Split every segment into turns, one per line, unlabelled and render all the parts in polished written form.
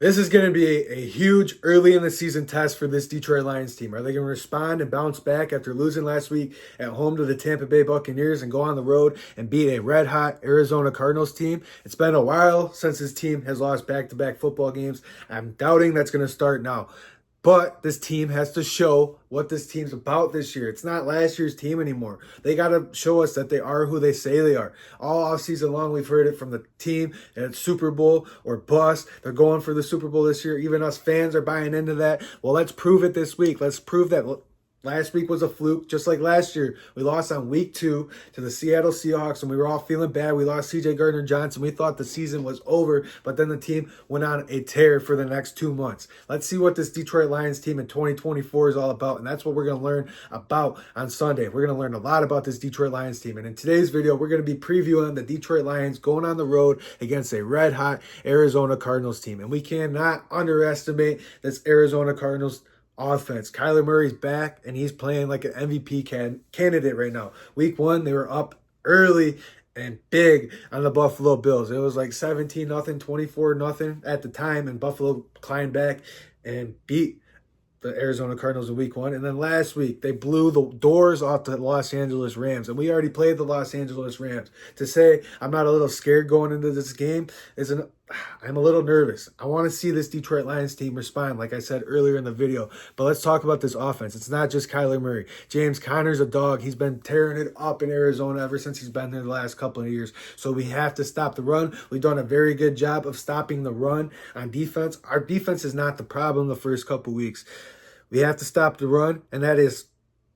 This is going to be a huge early in the season test for this Detroit Lions team. Are they going to respond and bounce back after losing last week at home to the Tampa Bay Buccaneers and go on the road and beat a red-hot Arizona Cardinals team? It's been a while since this team has lost back-to-back football games. I'm doubting that's going to start now. But this team has to show what this team's about this year. It's not last year's team anymore. They got to show us that they are who they say they are. All offseason long, we've heard it from the team that it's Super Bowl or bust. They're going for the Super Bowl this year. Even us fans are buying into that. Well, let's prove it this week. Let's prove that last week was a fluke, just like last year. We lost on week 2 to the Seattle Seahawks, and we were all feeling bad. We lost C.J. Gardner-Johnson. We thought the season was over, but then the team went on a tear for the next 2 months. Let's see what this Detroit Lions team in 2024 is all about, and that's what we're going to learn about on Sunday. We're going to learn a lot about this Detroit Lions team, and in today's video, we're going to be previewing the Detroit Lions going on the road against a red-hot Arizona Cardinals team, and we cannot underestimate this Arizona Cardinals offense. Kyler Murray's back, and he's playing like an MVP candidate right now. Week 1, they were up early and big on the Buffalo Bills. It was like 17-0, 24-0 at the time, and Buffalo climbed back and beat the Arizona Cardinals in week 1. And then last week, they blew the doors off the Los Angeles Rams. And we already played the Los Angeles Rams. To say I'm not a little scared going into this game I'm a little nervous. I want to see this Detroit Lions team respond, like I said earlier in the video. But let's talk about this offense. It's not just Kyler Murray. James Conner's a dog. He's been tearing it up in Arizona ever since he's been there the last couple of years. So we have to stop the run. We've done a very good job of stopping the run on defense. Our defense is not the problem the first couple weeks. We have to stop the run, and that is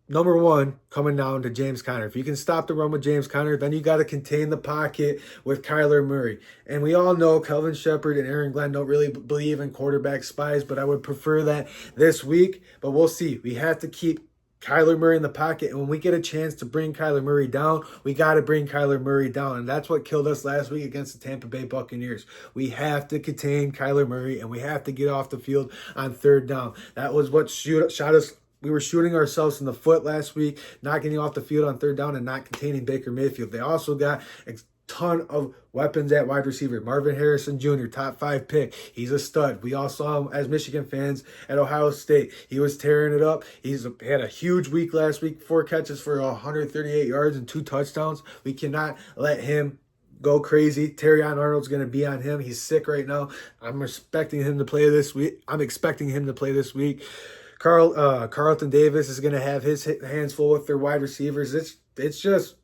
number 1, coming down to James Conner. If you can stop the run with James Conner, then you got to contain the pocket with Kyler Murray. And we all know Kelvin Shepard and Aaron Glenn don't really believe in quarterback spies, but I would prefer that this week. But we'll see. We have to keep Kyler Murray in the pocket, and when we get a chance to bring Kyler Murray down, we got to bring Kyler Murray down, and that's what killed us last week against the Tampa Bay Buccaneers. We have to contain Kyler Murray, and we have to get off the field on 3rd down. That was what shot us. We were shooting ourselves in the foot last week, not getting off the field on 3rd down and not containing Baker Mayfield. They also got a ton of weapons at wide receiver. Marvin Harrison Jr., top 5 pick. He's a stud. We all saw him as Michigan fans at Ohio State. He was tearing it up. He had a huge week last week, 4 catches for 138 yards and 2 touchdowns. We cannot let him go crazy. Terrion Arnold's going to be on him. He's sick right now. I'm expecting him to play this week. Carlton Davis is going to have his hands full with their wide receivers. It's just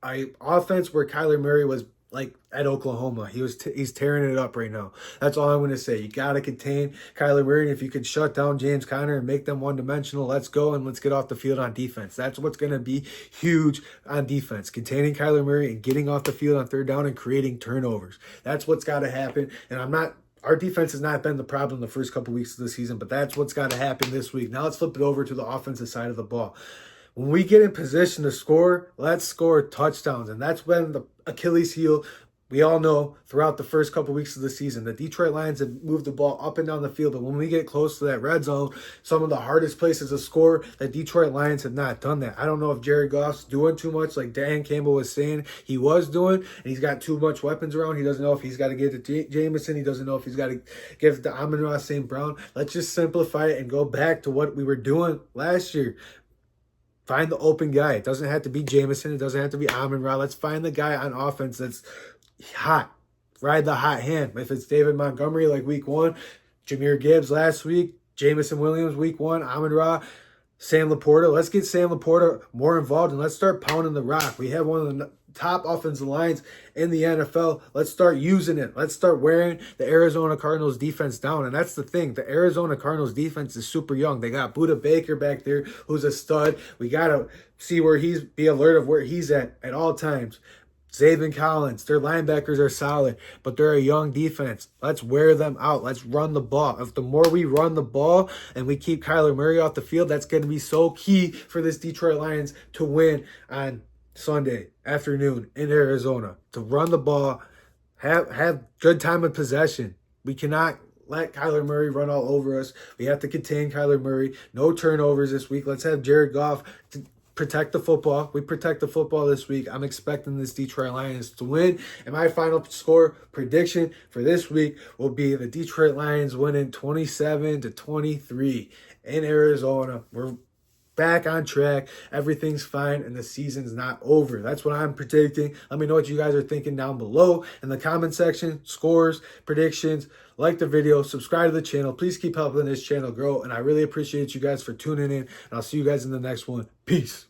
an offense where Kyler Murray was like at Oklahoma. He's tearing it up right now. That's all I'm going to say. You got to contain Kyler Murray. And if you can shut down James Conner and make them one-dimensional, let's go and let's get off the field on defense. That's what's going to be huge on defense. Containing Kyler Murray and getting off the field on 3rd down and creating turnovers. That's what's got to happen. And our defense has not been the problem the first couple weeks of the season, but that's what's got to happen this week. Now let's flip it over to the offensive side of the ball. When we get in position to score, let's score touchdowns. And that's been the Achilles heel. We all know throughout the first couple weeks of the season, the Detroit Lions have moved the ball up and down the field. But when we get close to that red zone, some of the hardest places to score, the Detroit Lions have not done that. I don't know if Jared Goff's doing too much, like Dan Campbell was saying he was doing, and he's got too much weapons around. He doesn't know if he's got to give it to Jameson. He doesn't know if he's got to give it to Amon-Ra St. Brown. Let's just simplify it and go back to what we were doing last year. Find the open guy. It doesn't have to be Jameson. It doesn't have to be Amon-Ra. Let's find the guy on offense that's hot. Ride the hot hand. If it's David Montgomery like week 1, Jahmyr Gibbs last week, Jameson Williams week 1, Amon-Ra, Sam Laporta. Let's get Sam Laporta more involved and let's start pounding the rock. We have one of the top offensive lines in the NFL. Let's start using it. Let's start wearing the Arizona Cardinals defense down. And that's the thing. The Arizona Cardinals defense is super young. They got Budda Baker back there who's a stud. We got to see be alert of where he's at all times. Zaven Collins, their linebackers are solid, but they're a young defense. Let's wear them out. Let's run the ball. If the more we run the ball and we keep Kyler Murray off the field, that's going to be so key for this Detroit Lions to win on Sunday afternoon in Arizona. To run the ball, have good time of possession. We cannot let Kyler Murray run all over us. We have to contain Kyler Murray. No turnovers this week. Let's have Jared Goff protect the football. We protect the football this week. I'm expecting this Detroit Lions to win. And my final score prediction for this week will be the Detroit Lions winning 27-23 in Arizona. We're back on track. Everything's fine and the season's not over. That's what I'm predicting. Let me know what you guys are thinking down below in the comment section. Scores, predictions. Like the video, subscribe to the channel. Please keep helping this channel grow. And I really appreciate you guys for tuning in. And I'll see you guys in the next one. Peace.